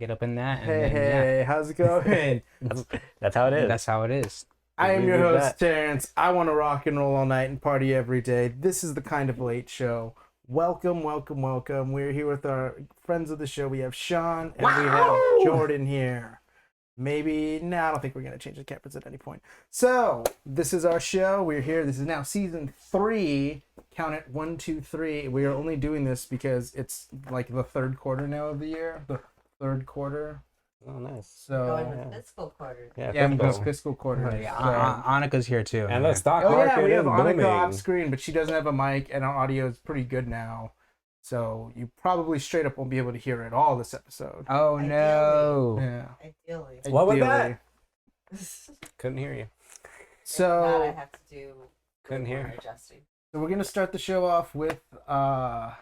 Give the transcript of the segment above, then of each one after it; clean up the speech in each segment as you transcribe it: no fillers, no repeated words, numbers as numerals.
get up in that. And Hey, then, hey, how's it going? That's how it is. That's how it is. I am your Leave host, that. Terence. I want to rock and roll all night and party every day. This is the Kind of Late Show. Welcome, welcome, welcome. We're here with our friends of the show. We have Sean and we have Jordan here. Maybe, no, I don't think we're going to change the cameras at any point. So, this is our show. We're here. This is now season 3. Count it, 1, 2, 3. We are only doing this because it's like the third quarter now of the year. The third quarter. Oh, nice. So, Going with fiscal quarter. yeah, fiscal. because fiscal quarter. Oh, yeah. Anika's here too. And the stock Oh market yeah, we have is Anika booming. off screen, but she doesn't have a mic, and our audio is pretty good now. So you probably straight up won't be able to hear it all this episode. Oh no. Yeah. Ideally. What was Ideally. that? Couldn't hear you. If not, I So, have to do Couldn't more hear. adjusting. so we're gonna start the show off with I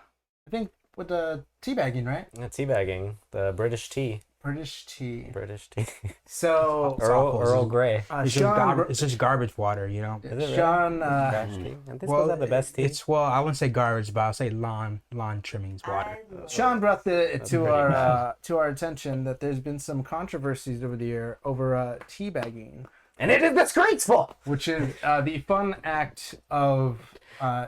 think with the teabagging, right? Teabagging, the British tea. British tea. British tea. So Earl Grey. It's, Sean, it's just garbage water, you know. Is it really? Sean, Trash tea. And this was the best tea. It's I wouldn't say garbage, but I'll say lawn trimmings water. Sean brought it That's to pretty our attention that there's been some controversies over the year over teabagging. And it is disgraceful. Which is the fun act of,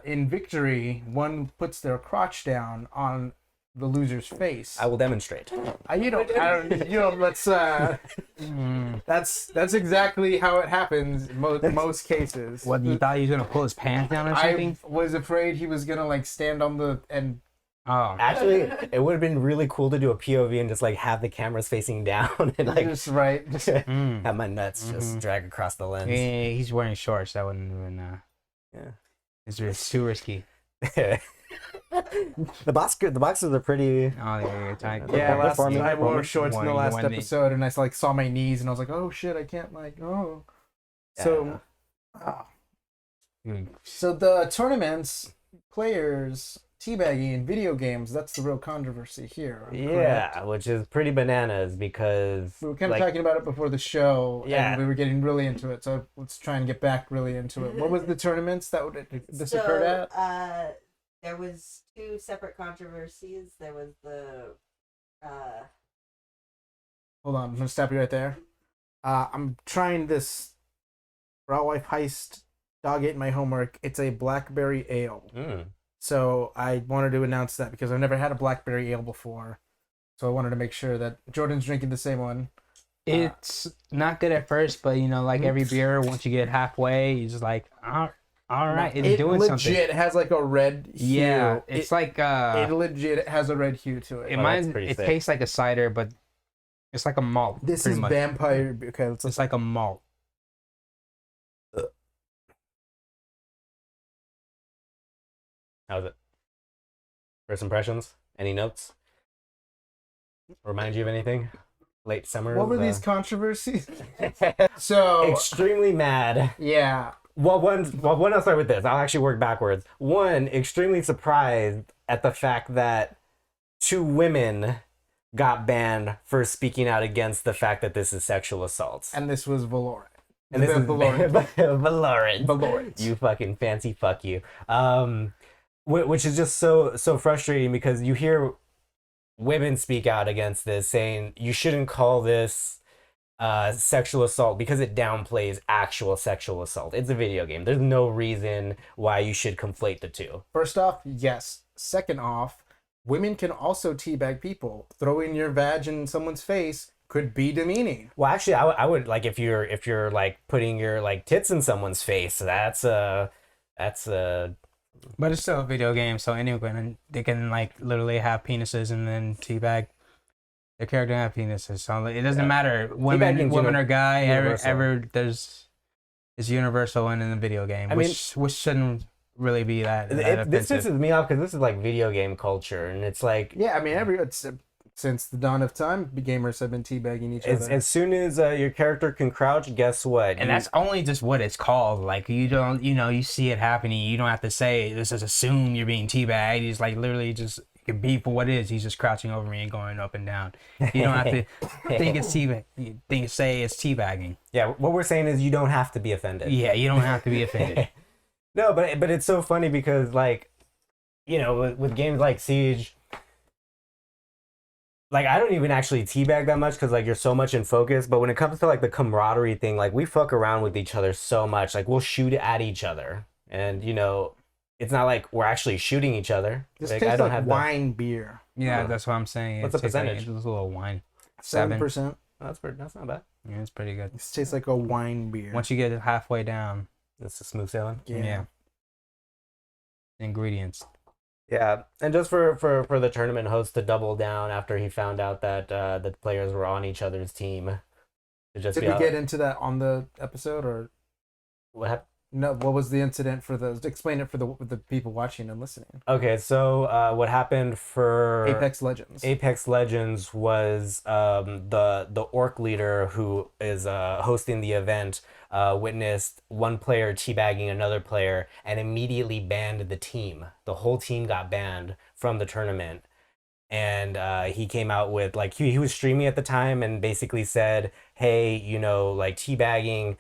in victory, one puts their crotch down on the loser's face. I will demonstrate. Let's. That's exactly how it happens in most cases. What, you thought he was gonna pull his pants down or I something? was afraid he was gonna like stand on the and. Oh, Actually, it would have been really cool to do a POV and just like have the cameras facing down and like Just right. Just, have my nuts just drag across the lens. yeah, he's wearing shorts. That wouldn't even. Yeah. It's too risky. The boxes are pretty. Oh, they're tight. yeah, They're last forming- I wore forming. shorts in the One- last one- episode, and I like saw my knees, and I was like, "Oh shit, I can't like oh." So, Mm. so the tournaments, players, teabagging in video games, that's the real controversy here. correct? Yeah, which is pretty bananas because We were kind of like, talking about it before the show, Yeah. and we were getting really into it. So let's try and get back really into it. What was the tournaments that this occurred at? There was 2 separate controversies. There was the Hold on, I'm gonna stop you right there. I'm trying this Raw Wife Heist Dog Ate My Homework. It's a blackberry ale. So I wanted to announce that because I've never had a blackberry ale before. So I wanted to make sure that Jordan's drinking the same one. It's not good at first, but you know, like every beer, once you get halfway, you're just like, all right, it's It doing legit something. has like a red hue. Yeah, it's like It legit has a red hue to it. it tastes like a cider, but it's like a malt. This pretty is much. vampire. Okay, let's It's like a malt. How's it? First impressions? Any notes? Remind you of anything? Late summer. What were these controversies? So Extremely mad. yeah, Well, I'll start with this. I'll actually work backwards. One, extremely surprised at the fact that 2 women got banned for speaking out against the fact that this is sexual assault. and this was Valorant. And this is Valorant. Valorant. Valorant. You fucking fancy fuck you. Which is just so frustrating because you hear women speak out against this, saying you shouldn't call this sexual assault because it downplays actual sexual assault. It's a video game. There's no reason why you should conflate the two. First off, yes. Second off, women can also teabag people. Throwing your vag in someone's face could be demeaning. Well, actually, I would like if you're like putting your like tits in someone's face. That's But it's still a video game, so anyone they can like literally have penises and then teabag. Their character have penises, so it doesn't matter Teabagging's women or guy. universal. It's universal in the video game, which shouldn't really be that this offensive. pisses me off because this is like video game culture, and it's like Yeah, I mean, since the dawn of time, gamers have been teabagging each other. as soon as your character can crouch, guess what? And that's only just what it's called. Like you don't, you see it happening. You don't have to say this. Just assume you're being teabagged. He's like literally just it can be for what it is. He's just crouching over me and going up and down. You don't have to think it's say it's teabagging. Yeah, what we're saying is you don't have to be offended. Yeah, you don't have to be offended. No, but it's so funny because like, with games like Siege, like I don't even actually teabag that much because like you're so much in focus. But when it comes to like the camaraderie thing, like we fuck around with each other so much. Like we'll shoot at each other, and it's not like we're actually shooting each other. This Like I tastes don't like have wine beer. Yeah, Huh. that's what I'm saying. What's the tastes like- percentage? it's a little wine. 7%. 7. That's not bad. Yeah, it's pretty good. This tastes like a wine beer. Once you get halfway down, It's a smooth sailing. yeah. Ingredients. Yeah, and just for the tournament host to double down after he found out that the players were on each other's team. To just Did be we get into that on the episode, or what happened? no? What was the incident for the? Explain it for the people watching and listening. Okay, so what happened for Apex Legends. Apex Legends was the orc leader who is hosting the event witnessed one player teabagging another player and immediately banned the team. The whole team got banned from the tournament. And he came out with like he was streaming at the time and basically said, "Hey, like teabagging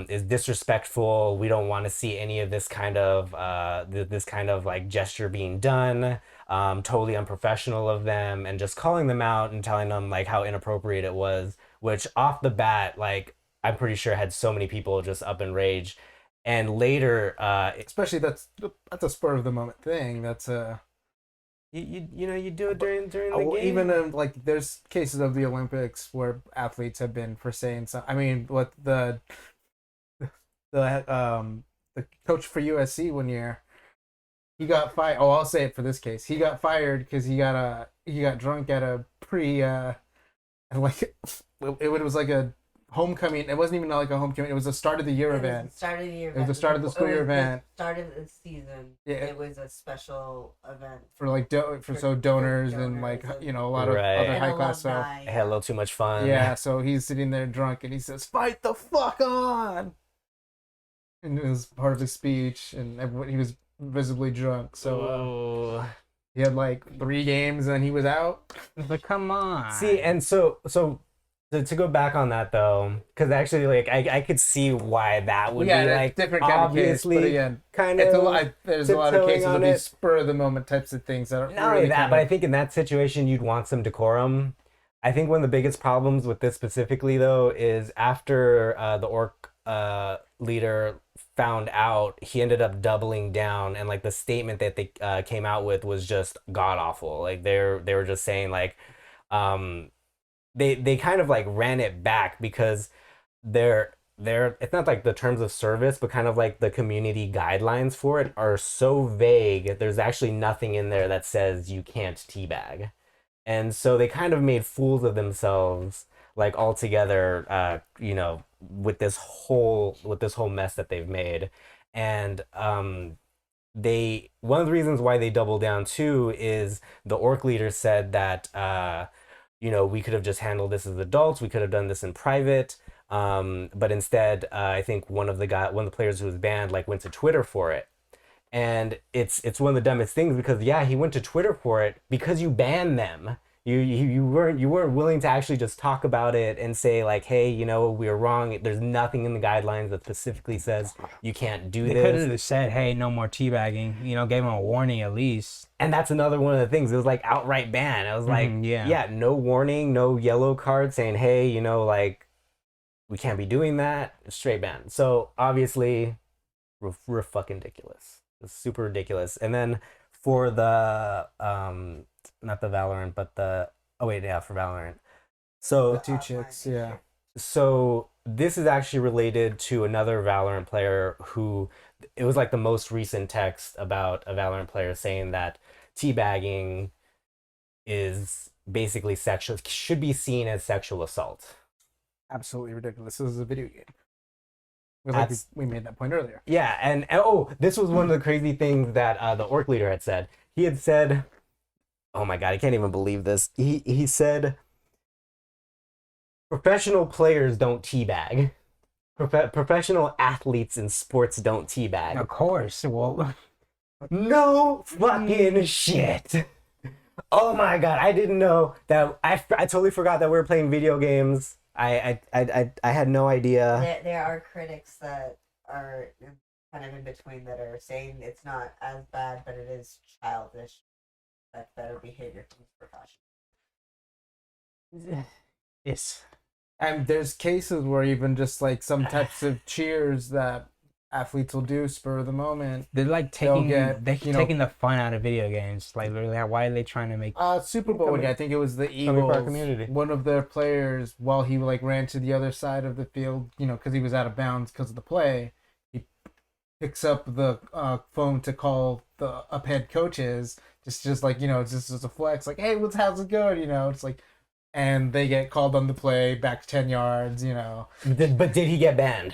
is disrespectful. We don't want to see any of this kind of like gesture being done. Totally unprofessional of them," and just calling them out and telling them like how inappropriate it was. Which off the bat, like I'm pretty sure had so many people just up in rage. And later, Especially that's a spur of the moment thing. That's you do it during the game. even like there's cases of the Olympics where athletes have been for saying some. I mean, what the coach for USC one year, he got fired. Oh, I'll say it for this case. He got fired because he got drunk at a like it was like a homecoming. It wasn't even like a homecoming. It was a start of the year event. Start of the year. It was the start of the school year event. Start of the season. Yeah. It was a special event For like donors and like donors a lot of Right. other and high class stuff. I had a little too much fun. Yeah, so he's sitting there drunk and he says, "Fight the fuck on!" And it was part of his speech, and he was visibly drunk. So Oh. he had like 3 games and he was out. But come on. See, and so to go back on that though, because actually, like I could see why that would be like different kind of case. obviously But again, kind it's of. a lot. There's a lot of tiptoeing cases on of these it. spur of the moment types of things that are Not only really that, kind but I of, think in that situation you'd want some decorum. I think one of the biggest problems with this specifically though is after the orc leader found out, he ended up doubling down, and like the statement that they came out with was just god awful. Like they were just saying like they kind of like ran it back because they're it's not like the terms of service, but kind of like the community guidelines for it are so vague. There's actually nothing in there that says you can't teabag. And so they kind of made fools of themselves like altogether, with this whole mess that they've made. And one of the reasons why they double down too is the orc leader said that we could have just handled this as adults, we could have done this in private, but instead I think one of the players who was banned like went to Twitter for it. And it's one of the dumbest things because he went to Twitter for it because you banned them. You weren't willing to actually just talk about it and say like, hey, we were wrong. There's nothing in the guidelines that specifically says you can't do They could this. have said, "Hey, no more teabagging." Gave him a warning at least. And that's another one of the things. It was like outright ban. I was like, yeah, no warning, no yellow card saying, hey, like we can't be doing that. Straight ban. So obviously, we're fucking ridiculous. It's super ridiculous. And then for the not the Valorant, but for Valorant. So the 2 chicks. Yeah. So this is actually related to another Valorant player who it was like the most recent text about a Valorant player saying that teabagging is basically sexual, should be seen as sexual assault. Absolutely ridiculous. This is a video game. We made that point earlier. Yeah, and this was one of the crazy things that the orc leader had said. He had said, oh my god, I can't even believe this. He said, professional players don't teabag. Professional athletes in sports don't teabag. of course. Well, No fucking shit. Oh my god, I didn't know that. I totally forgot that we were playing video games. I had no idea. There are critics that are kind of in between that are saying it's not as bad, but it is childish. That's better behavior from precaution. It's And there's cases where even just like some types of cheers that athletes will do spur of the moment. they're like They'll taking get, they're you know, taking the fun out of video games. Like literally, why are they trying to make? Super Bowl Coming- again. I think it was the coming for our Eagles. community. One of their players, while he like ran to the other side of the field, you know, because he was out of bounds because of the play, he picks up the phone to call the up head coaches. Just like, you know, it's just a flex. Like, hey, how's it going? You know, it's like, and they get called on the play back 10 yards. You know, But did he get banned?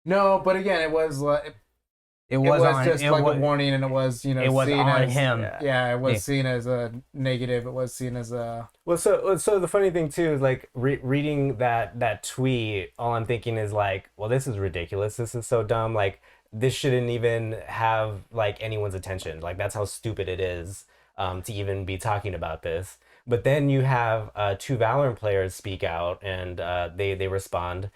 no, but again, it was like. It It was, was on, just it like was, a warning, and it was, you know, it was seen on as, him. Yeah, it was Yeah. seen as a negative. It was seen as a. Well, so the funny thing too is like reading that tweet. All I'm thinking is like, well, this is ridiculous. This is so dumb. Like this shouldn't even have like anyone's attention. Like that's how stupid it is to even be talking about this. But then you have two Valorant players speak out and they respond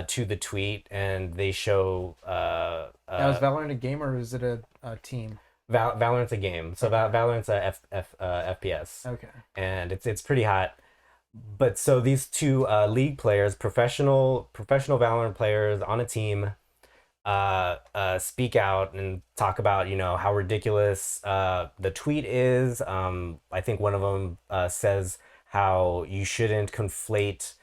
to the tweet and they show Now, is Valorant a game or is it a team? Valorant's a game. So Valorant's a FPS. Okay. And it's pretty hot. But so these two league players, professional Valorant players on a team, speak out and talk about, you know, how ridiculous the tweet is. I think one of them says how you shouldn't conflate,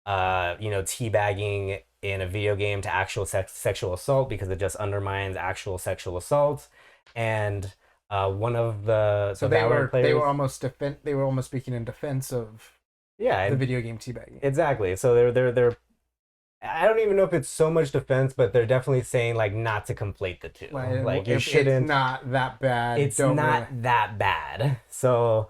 you know, teabagging in a video game to actual sexual assault because it just undermines actual sexual assault. And one of the So Valorant players, they were almost speaking in defense of yeah, the video game teabagging. exactly. So they're I don't even know if it's so much defense, but they're definitely saying like not to conflate the two. Like you shouldn't. It's not that bad. It's don't not really- that bad. So,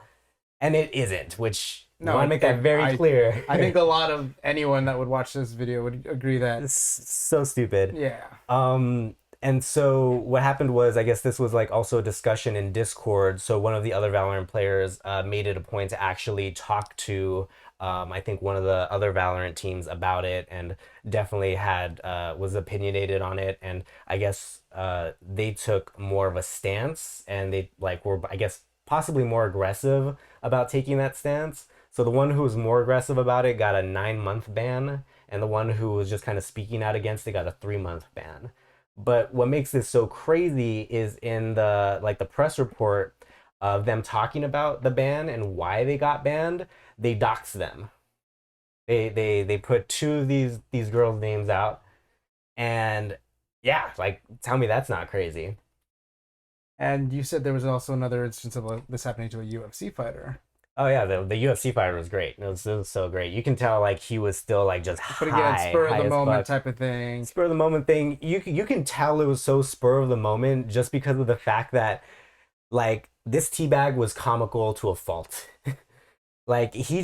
and it isn't, which I No, want to make that very clear. I think a lot of anyone that would watch this video would agree that. it's so stupid. Yeah. And so what happened was, I guess this was like also a discussion in Discord. So one of the other Valorant players made it a point to actually talk to, I think one of the other Valorant teams about it, and definitely had was opinionated on it. And I guess they took more of a stance, and they like were, I guess, possibly more aggressive about taking that stance. So the one who was more aggressive about it got a 9-month ban, and the one who was just kind of speaking out against it got a 3-month ban. But what makes this so crazy is in the press report of them talking about the ban and why they got banned, they dox them. They put two of these girls' names out, and yeah, like tell me that's not crazy. And you said there was also another instance of this happening to a UFC fighter. Oh yeah, the UFC fighter was great. It was so great. You can tell like he was still like just But high, again, spur high of the as moment fuck. type of thing. Spur of the moment thing. You can tell it was so spur of the moment just because of the fact that like this teabag was comical to a fault. Like he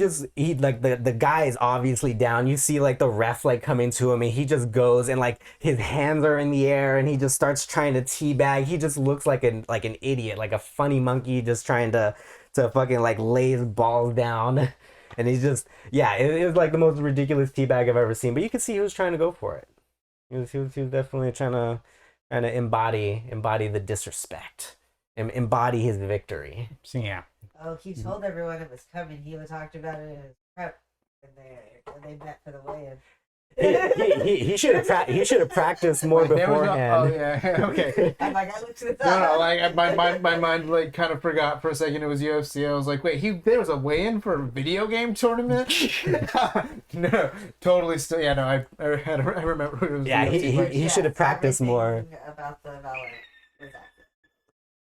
like the guy is obviously down. You see like the ref like come into him and he just goes and like his hands are in the air and he just starts trying to teabag. He just looks like an idiot, like a funny monkey just trying to fucking like lay his balls down. And he's just it was like the most ridiculous teabag I've ever seen. But you could see he was trying to go for it. He was definitely trying to embody the disrespect. Embody his victory. So, yeah. Oh, he told everyone it was coming. He talked about it in his prep when they met for the weigh-in. He should have practiced more There was beforehand. oh yeah, okay. I'm like, I looked at the No, like my mind like kind of forgot for a second it was UFC. I was like, wait, there was a weigh-in for a video game tournament? No, totally still. Yeah, no, I remember it was. Yeah, UFC fight. he should have practiced more. Everything about the Valorant was accurate.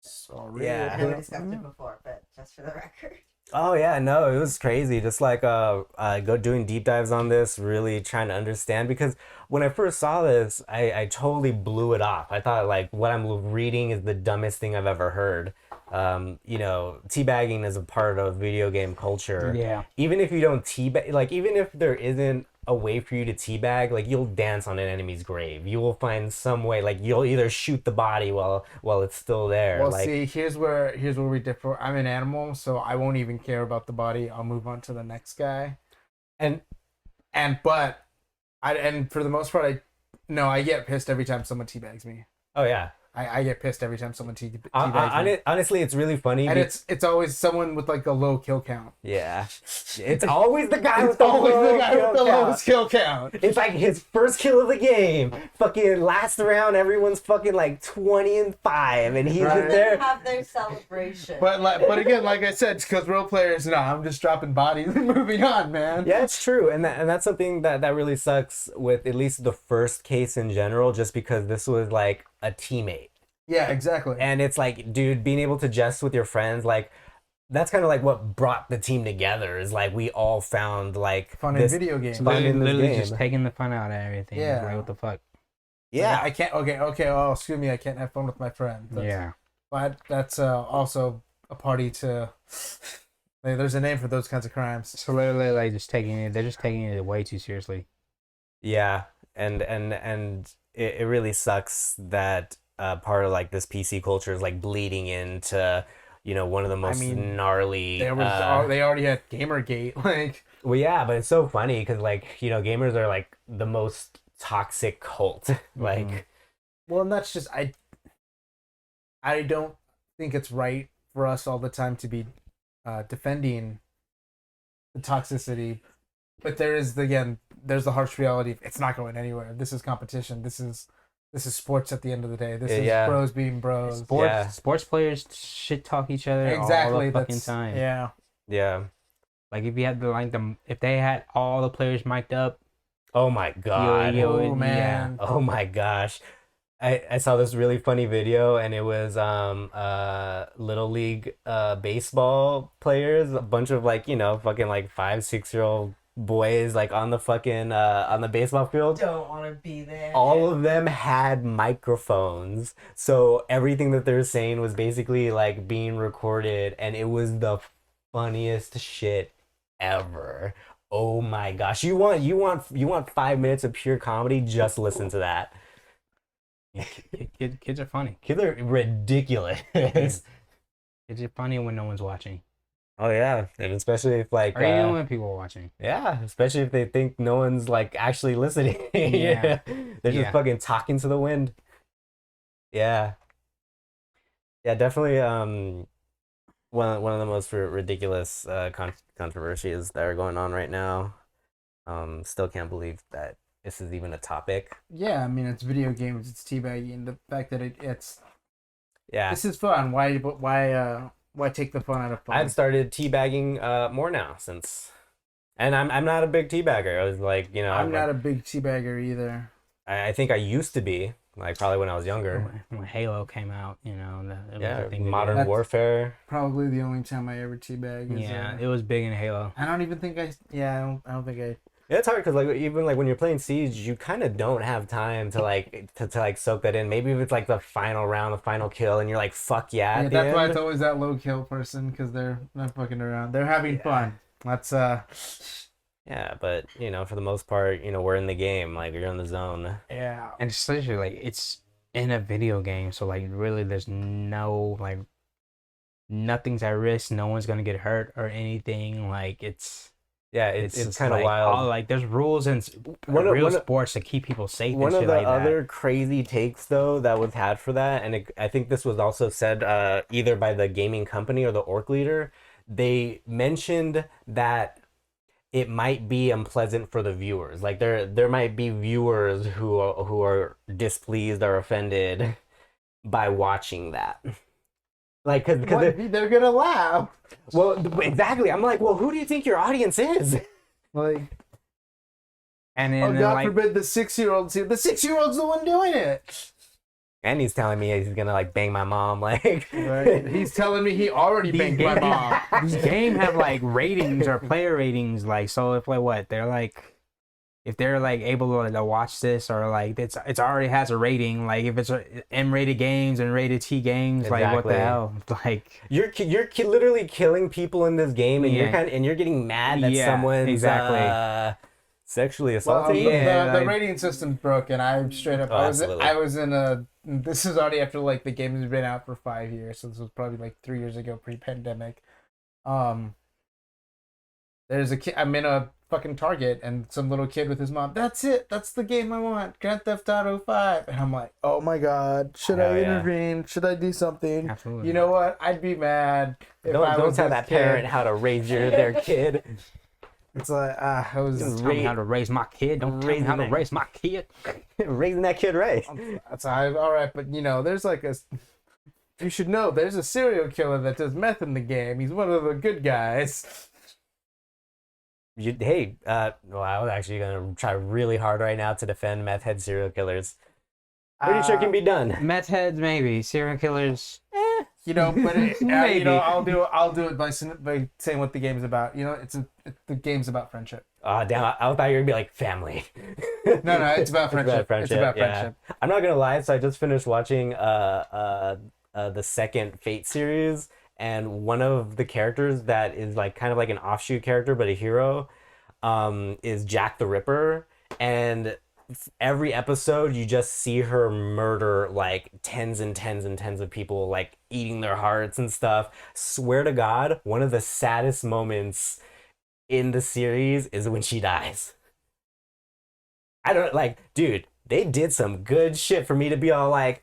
Sorry. Yeah. I never discussed it before, but just for the record. Oh yeah, no, it was crazy. Just like go doing deep dives on this, really trying to understand, because when I first saw this, I totally blew it off. I thought like what I'm reading is the dumbest thing I've ever heard. You know, teabagging is a part of video game culture. Yeah. Even if you don't teabag, like even if there isn't a way for you to teabag, like you'll dance on an enemy's grave. You will find some way, like you'll either shoot the body while it's still there. Well, like, see, here's where we differ. I'm an animal, so I won't even care about the body. I'll move on to the next guy. And for the most part, I get pissed every time someone teabags me. oh yeah. I get pissed every time someone teabags me. Honestly, it's really funny. And it's always someone with like a low kill count. Yeah, it's always the guy with It's always the guy with the lowest kill count. It's like his first kill of the game. Fucking last round, everyone's fucking like 20-5, and he's Right. in there. Have their celebration. But again, like I said, it's because role players, I'm just dropping bodies and moving on, man. Yeah, it's true, and that's something that really sucks with at least the first case in general, just because this was like a teammate. Yeah, exactly. And it's like, dude, being able to jest with your friends, like, that's kind of like what brought the team together. Is like we all found like Fun in video games. Fun in this literally game. just taking the fun out of everything. Yeah. Like, what the fuck? Yeah, I can't. Okay. Oh, excuse me. I can't have fun with my friends. Yeah. But that's also a party to. There's a name for those kinds of crimes. So literally, like, they're just taking it way too seriously. yeah, and it really sucks that part of like this PC culture is like bleeding into one of the most gnarly. They already had Gamergate. Like, well, yeah, but it's so funny because like gamers are like the most toxic cult. Like, well, and that's just I don't think it's right for us all the time to be defending the toxicity, but there's the harsh reality. It's not going anywhere. This is competition. This is sports at the end of the day. This is bros being bros. Sports players shit talk each other Exactly, all the fucking time. Yeah. Like if you had if they had all the players mic'd up. oh my god. Oh man. Oh my gosh. I saw this really funny video, and it was little league baseball players, a bunch of like fucking like 5-6-year-old boys like on the fucking on the baseball field. Don't want to be there. All of them had microphones, so everything that they're saying was basically like being recorded, and it was the funniest shit ever. Oh my gosh. You want 5 minutes of pure comedy? Just listen to that. Yeah, kids are funny. Kids are ridiculous. Kids are funny when no one's watching. Oh yeah, and especially if like Or even when people are watching. yeah, especially if they think no one's like actually listening. Yeah. They're just fucking talking to the wind. Yeah. Yeah, definitely one of the most ridiculous controversies that are going on right now. Still can't believe that this is even a topic. Yeah, I mean, it's video games. It's teabagging. The fact that it's this is fun. Why take the fun out of fun? I've started teabagging more now since, and I'm not a big teabagger. I was like, I'm not a big teabagger either. I think I used to be, like probably when I was younger. When Halo came out, it was a thing. Modern Warfare. Probably the only time I ever teabag. Yeah, it was big in Halo. I don't even think I don't think I. Yeah, it's hard because like even like when you're playing Siege, you kind of don't have time to like to soak that in. Maybe if it's like the final round, the final kill, and you're like, "Fuck yeah!" Yeah, at that's the why end. it's always that low kill person because they're not fucking around. They're having fun. That's Yeah, but for the most part, we're in the game. Like you're in the zone. yeah. And especially like it's in a video game, so like really there's no like nothing's at risk. No one's gonna get hurt or anything. Like it's It's kind of like, wild. all, like there's rules in real sports to keep people safe. One and of shit the like that. other crazy takes though that was had for that, and I think this was also said either by the gaming company or the org leader. They mentioned that it might be unpleasant for the viewers. Like there might be viewers who are displeased or offended by watching that. Like, cause they're gonna laugh. well, exactly. I'm like, well, who do you think your audience is? Like, And then God like forbid the 6-year-old's here. The 6-year-old's the one doing it. And he's telling me he's gonna like bang my mom. Like, Right. He's telling me he already banged my mom. these game have like ratings or player ratings. Like so, if like what they're like. If they're like able to watch this or like it's already has a rating, like if it's a M-rated games and rated T games, like what Exactly. the hell? Like you're literally killing people in this game, and Yeah. you're getting mad that Yeah, someone's exactly. sexually Well, assaulting. Yeah, the like- rating system's broken. I'm straight up. Oh, absolutely. I was in a. This is already after like the game has been out for 5 years, so this was probably like 3 years ago, pre-pandemic. there's a kid. I'm in a fucking Target, and some little kid with his mom. That's it. That's the game I want. Grand Theft Auto 5. And I'm like, oh my god, should I intervene? Should I do something? Absolutely. You know what? I'd be mad if I Don't was tell this that kid. parent how to raise their kid. It's like I was. Tell me how to raise my kid. Don't tell me how to raise my kid. Raising that kid right. That's all right, but there's like a. You should know there's a serial killer that does meth in the game. He's one of the good guys. Well, I was actually gonna try really hard right now to defend meth head serial killers. Pretty sure it can be done. Meth heads, maybe. Serial killers. But Maybe. I'll do it by saying what the game's about. The game's about friendship. Oh damn! I thought you were gonna be like family. No, it's about friendship. It's about yeah. friendship. I'm not gonna lie. So I just finished watching the second Fate series, and one of the characters that is like kind of like an offshoot character but a hero, is Jack the Ripper, and every episode you just see her murder like tens and tens and tens of people, like eating their hearts and stuff. Swear to God, one of the saddest moments in the series is when she dies. I don't dude, they did some good shit for me to be all like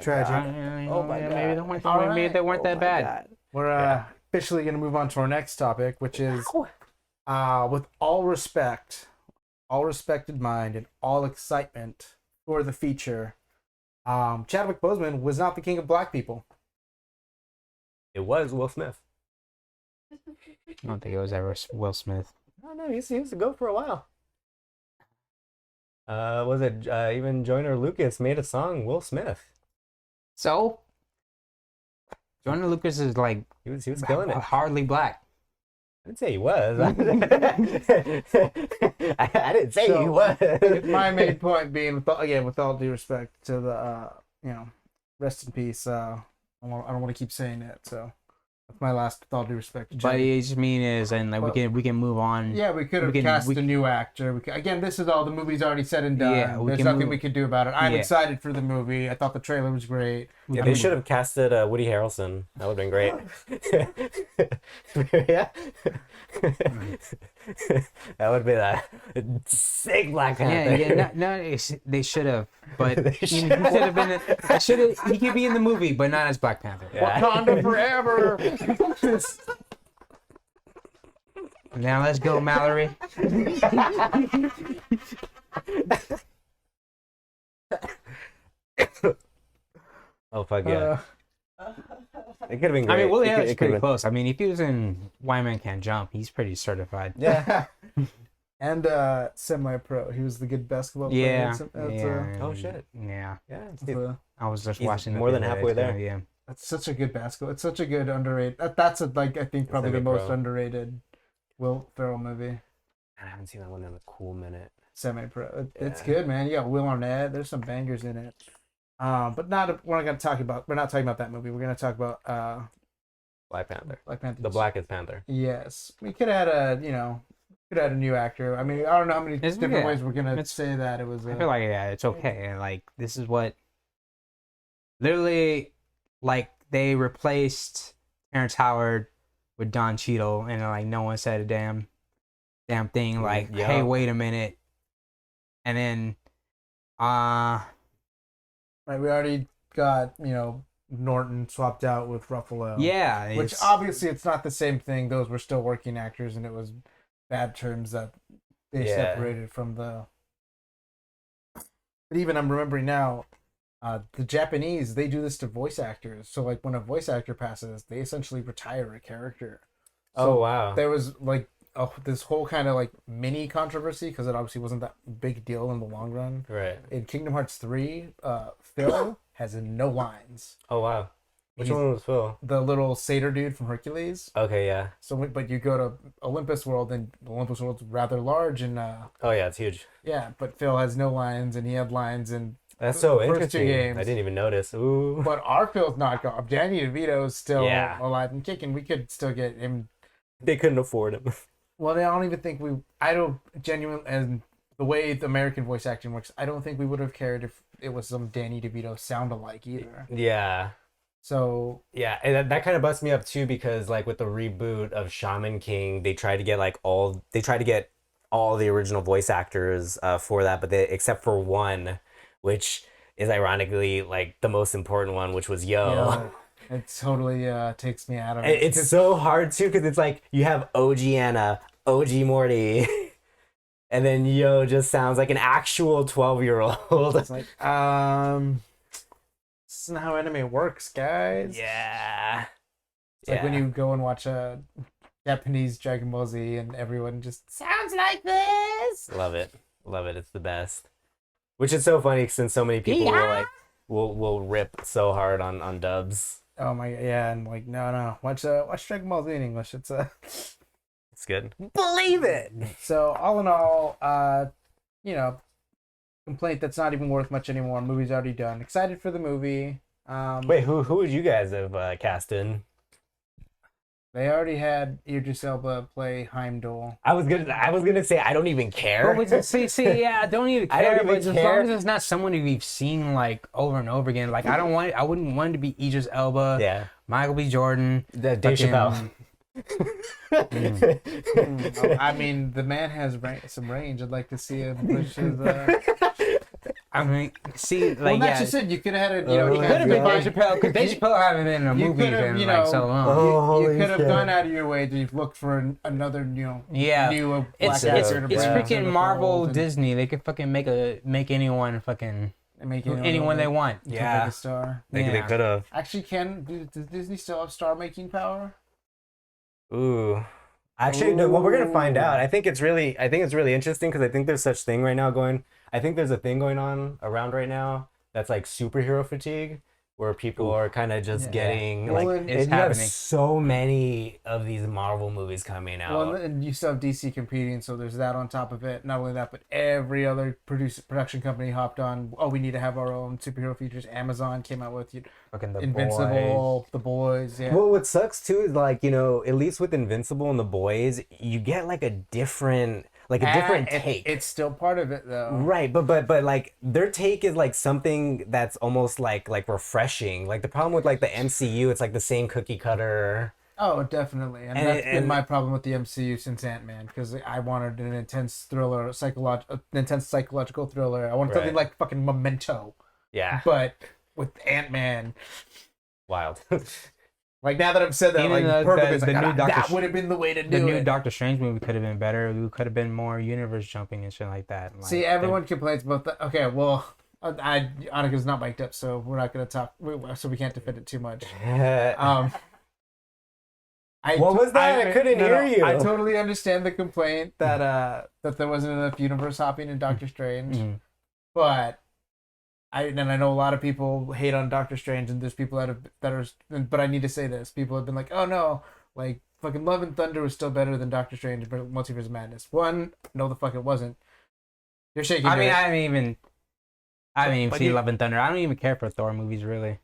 Tragic. oh my God. Maybe they weren't that bad. We're officially going to move on to our next topic, which is with all respected mind and all excitement for the feature, Chadwick Boseman was not the king of black people. It was Will Smith. I don't think it was ever Will Smith. I don't know. He used to go for a while. Was it even Joyner Lucas made a song, Will Smith? So, Joyner Lucas is like He was killing it. hardly black. I didn't say he was. I didn't say he was. My main point being, with all due respect to the, rest in peace. I don't want to keep saying it, so that's my last. With all due respect to But Jenny. I just mean is, and like we can move on. Yeah, we could have cast a new actor. Again, this is all the movie's already said and done. Yeah, There's nothing we could do about it. I'm excited for the movie. I thought the trailer was great. Yeah, they should have casted Woody Harrelson. That would have been great. Yeah. That would be a sick Black Panther. They should have, but he should have been. He could be in the movie, but not as Black Panther. Yeah. Wakanda forever. Now let's go, Mallory. Oh fuck yeah! It could have been great. I mean, Willie It Harris is could've pretty been- close. I mean, if he was in White Man Can't Jump, he's pretty certified. Yeah. And semi-pro. He was the good basketball player. Oh shit. Yeah. Yeah. I was just He's watching more than the other halfway day, there. Yeah. That's such a good basketball. It's such a good underrated. That's I think probably the most Semi-pro. underrated Will Ferrell movie. I haven't seen that one in a cool minute. Semi-pro. It's Yeah. good, man. You got Will Arnett. There's some bangers in it. But we're not gonna talk about. We're not talking about that movie. We're gonna talk about Black Panther. Black Panther. The Blackest Panther. Yes, we could have had a new actor. I mean, I don't know how many different ways we're gonna say that it was. I feel like it's okay. And like this is what literally like they replaced Terrence Howard with Don Cheadle, and like no one said a damn thing. Like, Yeah. hey, wait a minute, and then right, we already got Norton swapped out with Ruffalo. yeah, Which obviously it's not the same thing. Those were still working actors, and it was bad terms that they separated from the. But even I'm remembering now, the Japanese, they do this to voice actors. So like when a voice actor passes, they essentially retire a character. So Oh wow. there was like this whole kind of like mini controversy because it obviously wasn't that big deal in the long run. Right. In Kingdom Hearts 3, Phil has no lines. Oh wow. Which He's one was Phil? the little satyr dude from Hercules. Okay, yeah. So, but you go to Olympus World, and Olympus World's rather large, and Oh yeah, it's huge. yeah, but Phil has no lines, and he had lines, and That's so The first two interesting. games. I didn't even notice. Ooh. but our Phil's not gone. Danny DeVito's still Yeah. alive and kicking. We could still get him. They couldn't afford him. Well, I don't even think I don't genuinely, and the way the American voice acting works, I don't think we would have cared if it was some Danny DeVito sound alike either. Yeah. So Yeah, and that kind of busts me up too because like with the reboot of Shaman King, they tried to get all the original voice actors for that, but they except for one, which is ironically like the most important one, which was Yo. yo, it totally takes me out of it. It's 'Cause so hard too because it's like you have OG Anna, OG Morty, and then Yo just sounds like an actual 12-year-old. it's like, this isn't how anime works, guys. Yeah. It's like when you go and watch a Japanese Dragon Ball Z and everyone just sounds like this. Love it. Love it. It's the best. Which is so funny since so many people will rip so hard on dubs. Oh my, yeah, and like no, watch Dragon Ball Z in English. It's It's good. Believe it. so all in all, you know, complaint that's not even worth much anymore. Movie's already done. Excited for the movie. Wait, who would you guys have cast in? They already had Idris Elba play Heimdall. I was gonna say I don't even care. Yeah, I don't even I don't care. even But as care. long as it's not someone who we've seen like over and over again, like I wouldn't want it to be Idris Elba, Yeah. Michael B. Jordan, Dave fucking- Chappelle. I mean, the man has some range. I'd like to see him push his. I mean, see, Well, like that's yeah, just it. You could have had it. Oh it could have been God. Dave Chappelle because Dave Chappelle haven't been in a You movie could've, in you like know, so long. Oh, you holy could have shit. gone out of your way to look for another, Yeah. new It's black it's actor to it's bring into freaking the Marvel, fold and Disney. They could fucking make anyone fucking make anyone they want. Yeah, a star. They Yeah. could have. Actually, does Disney still have star making power? Ooh. Actually, no, well, we're gonna find out. I think it's really interesting because I think there's such thing right now going. I think there's a thing going on around right now that's like superhero fatigue, where people are kind of just Yeah. getting Well, like and it's you have happening. so many of these Marvel movies coming out. Well, and you still have DC competing, so there's that on top of it. Not only that, but every other production company hopped on. Oh, we need to have our own superhero features. Amazon came out with Fucking the Invincible, The Boys. Yeah. Well, what sucks too is like, at least with Invincible and the boys, you get like a different take. It's still part of it though. Right, but like their take is like something that's almost like refreshing. Like the problem with like the MCU, it's like the same cookie cutter. Oh, definitely, and that's been my problem with the MCU since Ant-Man, because I wanted an intense thriller, intense psychological thriller. I wanted something Right. like fucking Memento, Yeah, but with Ant-Man. wild. Like now that I've said that, Even like perfect. It's the like, new Doctor that would have been the way to do The new it. Doctor Strange movie could have been better. We could have been more universe jumping and shit like that. Like, See, everyone complains about that. Okay, well, Anika's not mic'd up, so we're not gonna talk. So we can't defend it too much. What was that? I couldn't hear you. I totally understand the complaint that there wasn't enough universe hopping in Doctor Strange, but I know a lot of people hate on Doctor Strange, and there's people but I need to say this: people have been like, "Oh no, like fucking Love and Thunder was still better than Doctor Strange and Multiverse of Madness." One, no, the fuck it wasn't. You're shaking. I mean, your I head. haven't even But seen you- Love and Thunder. I don't even care for Thor movies really.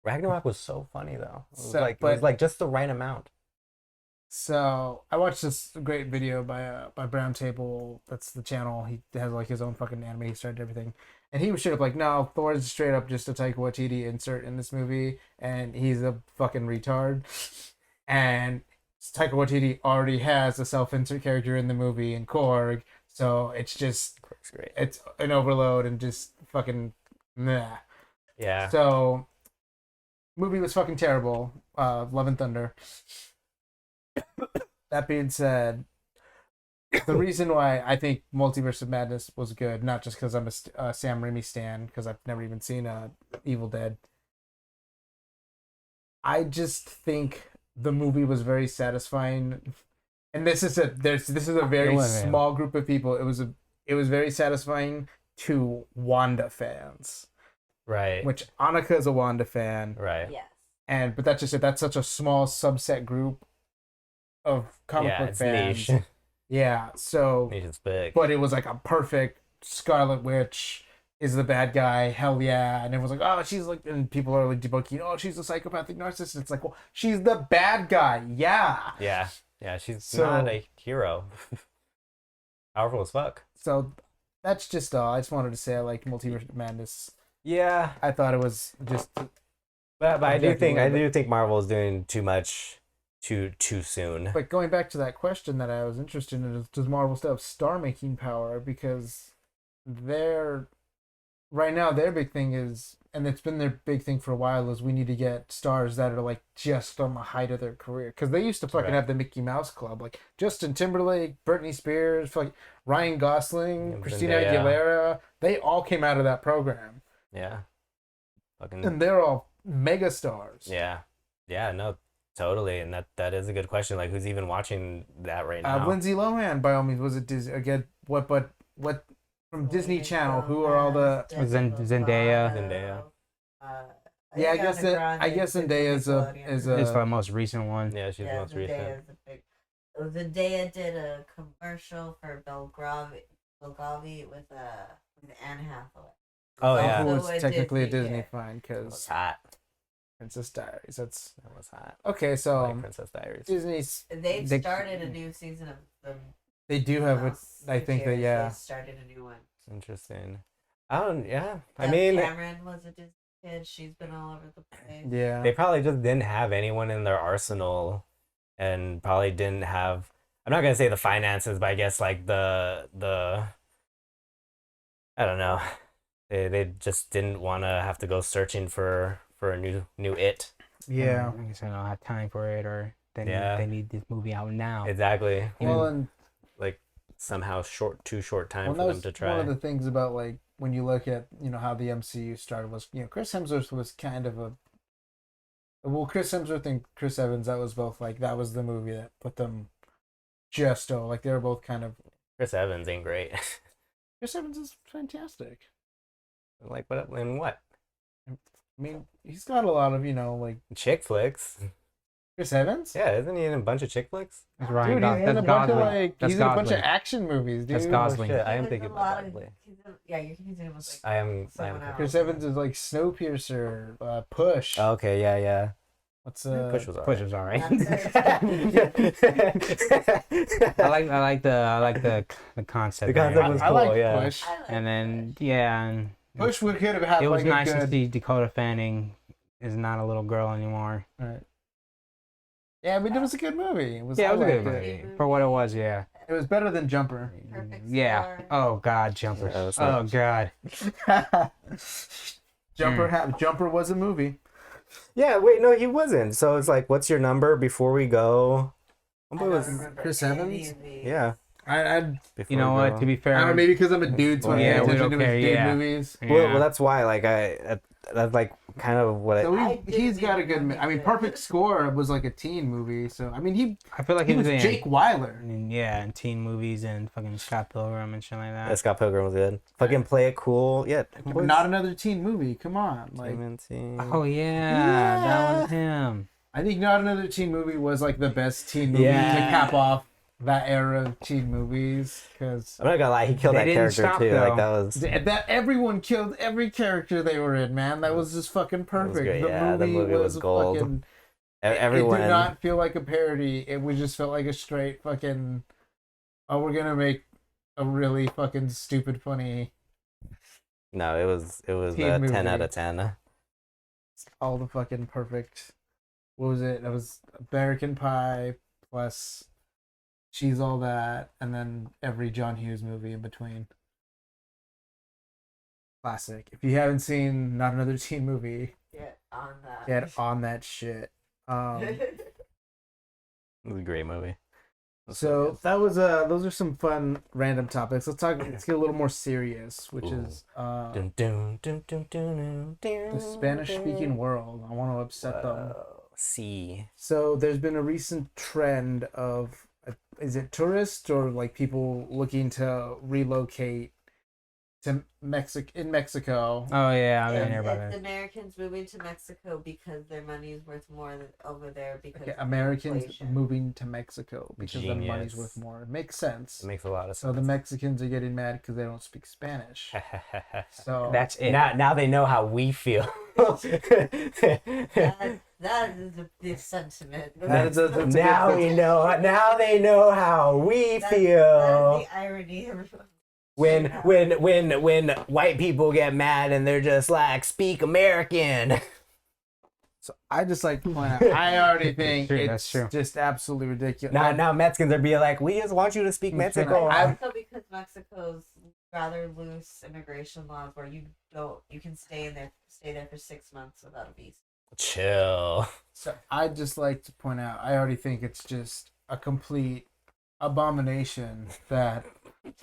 Ragnarok was so funny though. It was So- like but- just the right amount. So I watched this great video by Brown Table. That's the channel. He has like his own fucking anime. He started everything, and he was straight up like, "No, Thor is straight up just a Taika Waititi insert in this movie, and he's a fucking retard." And Taika Waititi already has a self-insert character in the movie in Korg, so it's Great. it's an overload and just fucking meh. Yeah. So movie was fucking terrible. Love and Thunder. That being said, the reason why I think Multiverse of Madness was good, not just because I'm a Sam Raimi stan, because I've never even seen Evil Dead. I just think the movie was very satisfying, and this is a very wasn't. small group of people. It was very satisfying to Wanda fans, Right. which Anika is a Wanda fan, Right. Yes. but that's just it. That's such a small subset group of comic Yeah, book it's fans. niche. Yeah, so Niche is big. but it was like a perfect Scarlet Witch is the bad guy, hell yeah. And everyone's like, oh, she's like, and people are like debunking, oh, she's a psychopathic narcissist. It's like, well, she's the bad guy, yeah. Yeah. Yeah, she's So- not a hero. Powerful as fuck. So that's just all. I just wanted to say I liked Multiverse of Madness. Yeah. I thought it was just But I do think objectively, Marvel is doing too much too soon. But going back to that question that I was interested in is, does Marvel still have star making power? Because they're right now their big thing is, and it's been their big thing for a while, is we need to get stars that are like just on the height of their career. Because they used to fucking Right. have the Mickey Mouse Club, like Justin Timberlake, Britney Spears, like Ryan Gosling, And Christina Zendaya. Aguilera. They all came out of that program, Yeah. Fucking. and they're all mega stars. Yeah. Yeah. No. Totally. And that is a good question. Like, who's even watching that right now? Lindsay Lohan, by all means, was it Disney again? What from Disney Channel? Who are all the? Zendaya. Yeah, I guess Zendaya is It's the most recent one. Yeah, she's the most recent. Zendaya did a commercial for Belgavi with Anne Hathaway. Oh yeah. Who So was a technically a Disney Disney character. fan That was because hot. Princess Diaries. That's That was hot. okay. I So like Princess Diaries. Disney's They've They- started a new season of the. they do have a. I think that They started a new one. Interesting. I don't. Yeah. I Dove mean, Cameron was a Disney kid. She's been all over the place. Yeah. they probably just didn't have anyone in their arsenal, and probably didn't have. I'm not gonna say the finances, but I guess like the. I don't know. They just didn't want to have to go searching for a new it. Yeah. I guess I don't have time for it, or Yeah. they need this movie out now. Exactly. Well, and Like somehow too short time well, for that them was to try. one of the things about like when you look at how the MCU started was Chris Hemsworth was kind of a Chris Hemsworth and Chris Evans, that was both like that was the movie that put them just like they were both kind of. Chris Evans ain't great. Chris Evans is fantastic. Like what? In what? I mean, he's got a lot of like Chick flicks. Chris Evans. Yeah, isn't he in a bunch of chick flicks? That's Ryan Dude, Gosling. he's in a That's bunch of Gosling. That's he's in a bunch of Gosling. action movies, dude. That's Oh, Gosling. shit, I am There's thinking a about lot of- Gosling. Yeah, you're confusing him with like. I am. someone else. Chris Evans is like Snowpiercer, Push. Okay, yeah. What's Push was Push was alright. That's I like the concept. The concept there. was I like cool, yeah. Push. I like And then Push. and Push would could have had it was like nice a to good. see Dakota Fanning is not a little girl anymore. Right. Yeah, I mean it was a good movie. It was. Yeah, I it was a good liked it. movie for what it was. Yeah. It was better than Jumper. Perfect Yeah. Star. Oh God, Jumper. Yeah, that's Oh not- God. Jumper was a movie. Yeah, wait, no, he wasn't. So it's like, what's your number before we go? I What don't was? remember Chris any Evans? of these. Yeah. I Before You know we what? go. To be fair, don't know, maybe because I'm a dude, so I Yeah, pay we attention don't to his care, dude yeah. movies. Well, that's why. Like, that's like kind of what. So I he's didn't got a even good. know I mean, he Perfect did. Score was like a teen movie. So I mean, I feel like he he was was in Jake Weiler. yeah, in teen movies and fucking Scott Pilgrim and shit like that. Scott Pilgrim was good. Fucking play it cool. Yeah. Not another teen movie. Come on, like Oh yeah, that was him. I think Not Another Teen Movie was like the best teen movie Yeah. to cap off that era of teen movies because I'm not gonna lie, he killed They that didn't character stop, too. though. Like that was. that everyone killed every character they were in. Man, that was just fucking perfect. great, The yeah, the movie was gold. Fucking, Everyone. It did not feel like a parody. It was just felt like a straight fucking. Oh, we're gonna make a really fucking stupid funny. No, it was Teen a movie. 10 out of 10. All the fucking perfect. What was it? It was American Pie plus She's All That, and then every John Hughes movie in between. Classic. If you haven't seen Not Another Teen Movie, Get on that. get on that shit. It was a great movie. So that was those are some fun random topics. Let's get a little more serious, which Ooh. is Dun, dun, dun, dun, dun, dun, the Spanish speaking world. I want to upset them. See. So there's been a recent trend of is it tourists or like people looking to relocate to Mexico. Oh yeah, I've been It's, here about it's that. Americans moving to Mexico because their money is worth more than over there because Okay, of Americans inflation. moving to Mexico because their money's Genius. worth more. It makes sense. It makes a lot of So the sense. Mexicans are getting mad because they don't speak Spanish. So That's it. now they know how we feel. That is the sentiment. That's a good- now we know. Now they know how we That feel. is the irony. When white people get mad and they're just like, speak American. So I just like to point out, I already think That's it's true. just absolutely ridiculous. Now Mexicans are being like, we just want you to speak Mexico. Also because Mexico's rather loose immigration laws where you can stay there for 6 months without a visa. Chill. So I just like to point out, I already think it's just a complete abomination that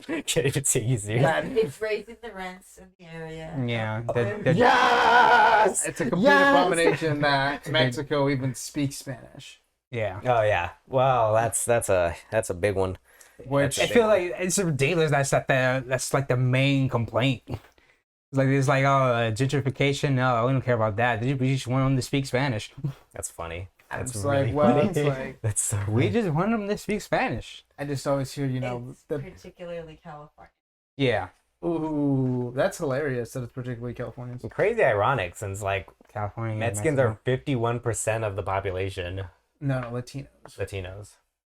Can't even take you serious. It's raising the rents in the area. Yeah. Yes! it's a complete abomination that Mexico even speaks Spanish. Yeah. Oh yeah. Well, that's a big one. Which I feel like it's ridiculous. That's like the main complaint. It's like gentrification. No, we don't care about that. We just want them to speak Spanish. That's funny. That's it's really like, well, funny. it's like, That's so We funny. just want them to speak Spanish. I just always hear, It's the particularly California. Yeah. ooh, that's hilarious that it's particularly Californians. Crazy ironic since like California. Mexicans are 51% of the population. No, Latinos. Latinos.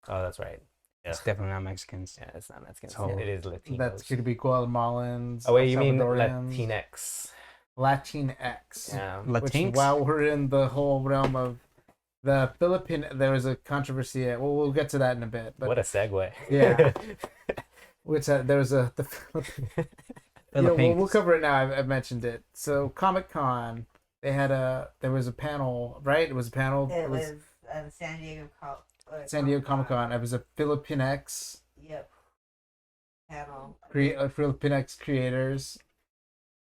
Oh, that's right. It's definitely not Mexicans. Yeah, it's not Mexicans. So- It is Latinos. That's going to be Guatemalans. Oh wait, you mean Salvadorians, Latinx? Latinx. Yeah. Which, Latinx. while we're in the whole realm of the Philippine, there was a controversy. Well, we'll get to that in a bit. But What a segue. Yeah. which there was the we'll cover it now. I've mentioned it. So Comic-Con, there was a panel, right? It was a panel. It was San Diego Comic-Con. It was a Filipinx. Yep. Panel. Filipinx creators.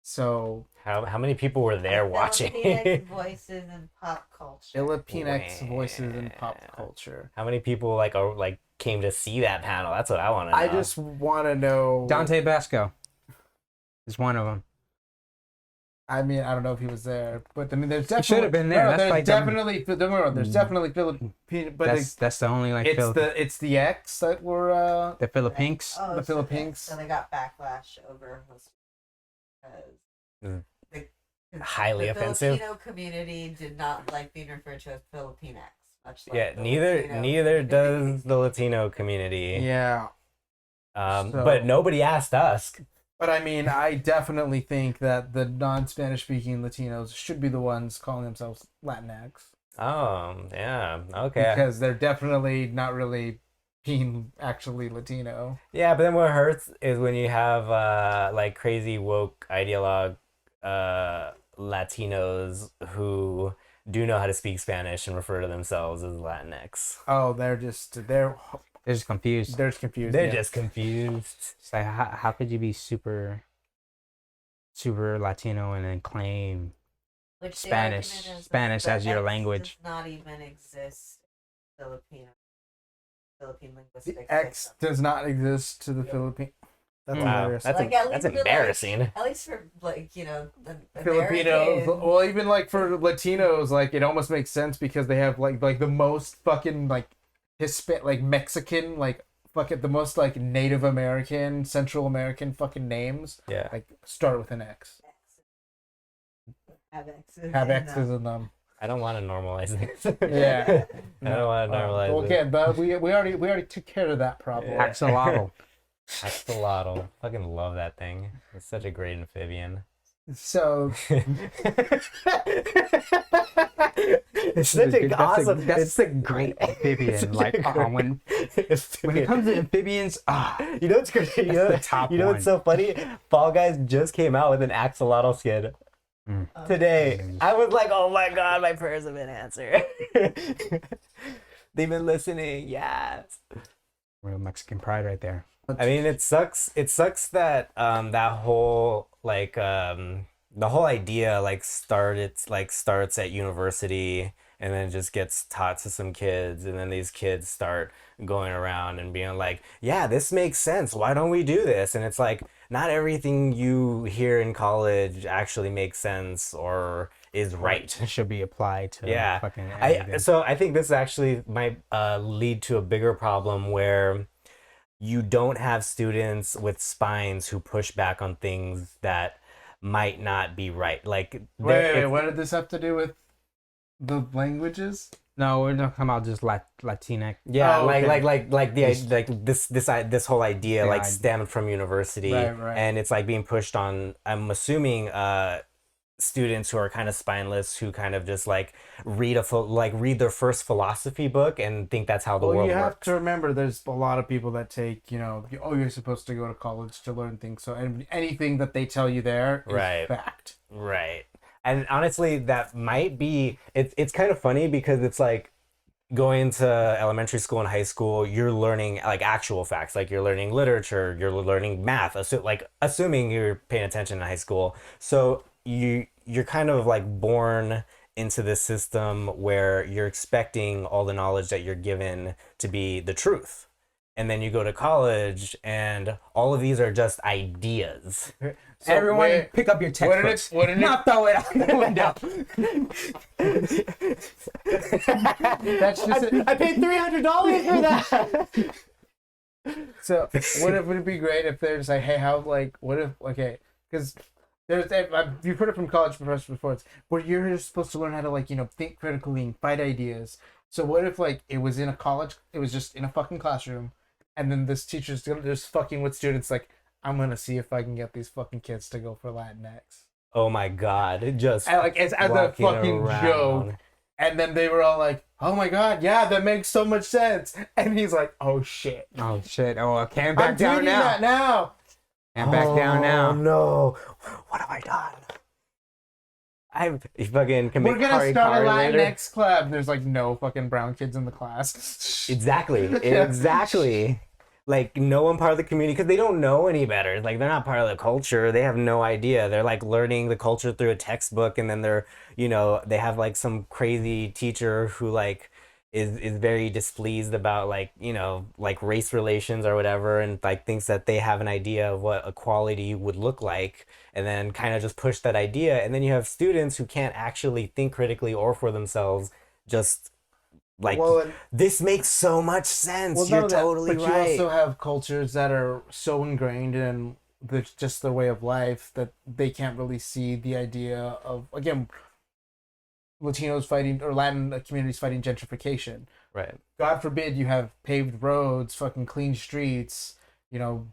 So How many people were there watching? Filipinx voices in pop culture. Filipinx voices in pop culture. How many people came to see that panel? That's what I want to know. I just want to know. Dante Basco is one of them. I mean, I don't know if he was there, but I mean, there's He definitely should have been there. No, That's there's like definitely don't get me wrong, there's definitely Philippine, but That's the only like it's the X that were the Philippines. Oh, the so Philippinx. So they got backlash over because highly the offensive. Filipino community did not like being referred to as Filipinx. Much like Yeah, the neither Latino does community. the Latino community. yeah. So- But nobody asked us. But I mean, I definitely think that the non-Spanish speaking Latinos should be the ones calling themselves Latinx Oh, yeah. Okay. because they're definitely not really being actually Latino. Yeah, but then what hurts is when you have like crazy woke ideologue Latinos who do know how to speak Spanish and refer to themselves as Latinx. Oh, they're just Confused. they're confused. They're yeah. just confused. It's like how could you be super Latino and then claim Which the Spanish- argument is Spanish that as your X language. does not even exist in Philippine linguistic The X system. does not exist to the Yep. Philippines. That's Wow, hilarious. that's Like, at that's least for, like, embarrassing. At least for the Filipinos, American- well, even like for Latinos, like it almost makes sense because they have like the most fucking like Mexican, like fucking the most like Native American, Central American fucking names. Yeah. Like start with an X. have X's. Have in X's them. in them. I don't want to normalize this. Yeah. I don't want to normalize Well, it. again, but we already took care of that problem. Yeah. axolotl? Axolotl. Fucking love that thing. It's such a great amphibian. So It's such an awesome. That's a great amphibian. Like when it comes to amphibians, you know what's great? You know, the top you know what's so funny? Fall Guys just came out with an axolotl skin today. I was like, oh my god, my prayers have been answered. They've been listening. Yes. real Mexican pride right there. I mean, it sucks. It sucks that that whole the whole idea starts at university and then just gets taught to some kids, and then these kids start going around and being like, yeah, this makes sense, why don't we do this? And it's like, not everything you hear in college actually makes sense or is right. It should be applied to Yeah. fucking So I think this actually might lead to a bigger problem where you don't have students with spines who push back on things that might not be right. Like, wait, what did this have to do with the languages? No, we're not talking about just Latinx. yeah, Oh, okay. this whole idea The like idea. stemmed from university, Right. and it's like being pushed on. I'm assuming students who are kind of spineless, who kind of just like read their first philosophy book and think that's how the Well, world you have works. to remember, there's a lot of people that take, you're supposed to go to college to learn things. So anything that they tell you there is Right. fact. Right. And honestly, that might be it's kind of funny because it's like going to elementary school and high school, you're learning like actual facts, like you're learning literature, you're learning math, assuming you're paying attention in high school. So you're kind of like born into this system where you're expecting all the knowledge that you're given to be the truth. And then you go to college and all of these are just ideas. So Everyone, pick up your textbooks. Not throw it out the window. That's just it. I paid $300 for that. So would it be great if they're just like, hey, because you've heard it from college professors before. It's where you're just supposed to learn how to think critically and fight ideas. So what if it was in a college, it was just in a fucking classroom, and then this teacher's just fucking with students like, I'm gonna see if I can get these fucking kids to go for Latinx. Oh my god! It just And it's as a walking fucking around. joke. And then they were all like, "Oh my god, yeah, that makes so much sense." And he's like, "Oh shit, Oh shit! Oh, I can't I'm back down doing now. that now." Can't back down Oh now. no! What have I done? You fucking can We're make gonna Hari start a Kari later. Latinx club. And there's no fucking brown kids in the class. Exactly. Exactly. Like no one part of the community because they don't know any better. Like they're not part of the culture. They have no idea. They're like learning the culture through a textbook, and then they have like some crazy teacher who like is very displeased about like race relations or whatever, and like thinks that they have an idea of what equality would look like, and then kind of just push that idea. And then you have students who can't actually think critically or for themselves, just like, this makes so much sense. You're totally but right. you also have cultures that are so ingrained in just their way of life that they can't really see the idea of, again, Latinos fighting or Latin communities fighting gentrification. Right. God forbid you have paved roads, fucking clean streets,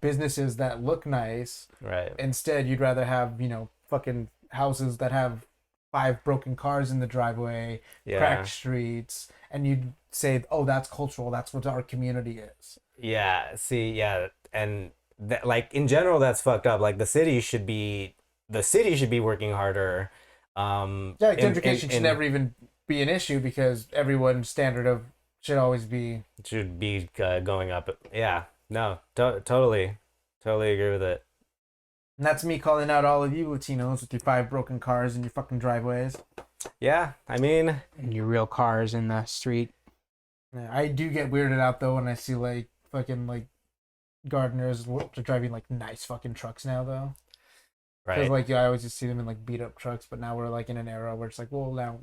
businesses that look nice. Right. Instead, you'd rather have, fucking houses that have 5 broken cars in the driveway, cracked streets, and you'd say, "Oh, that's cultural. That's what our community is." Yeah. See. Yeah. And like in general, that's fucked up. Like the city should be working harder. Gentrification should never even be an issue because everyone's standard of should always be going up. Yeah. No. Totally agree with it. And that's me calling out all of you Latinos with your 5 broken cars in your fucking driveways. Yeah. I mean, And your real cars in the street. Yeah, I do get weirded out though when I see fucking gardeners driving nice fucking trucks now though. right. Because I always just see them in beat up trucks, but now we're in an era where it's well now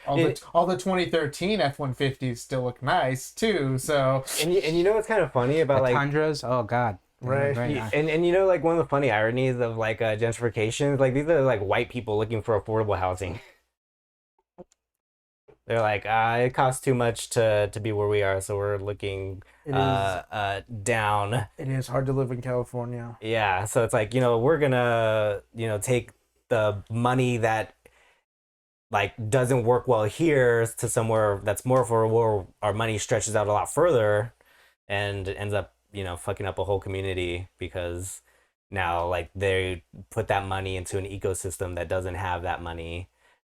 all the 2013 F-150s still look nice too. So And you know what's kind of funny about The like Tundras. Oh god. Right. and like one of the funny ironies of gentrification, like these are white people looking for affordable housing. They're like, it costs too much to be where we are, so we're looking down. It is hard to live in California. Yeah, so it's we're gonna take the money that doesn't work well here to somewhere that's more affordable, where our money stretches out a lot further, and ends up fucking up a whole community because now they put that money into an ecosystem that doesn't have that money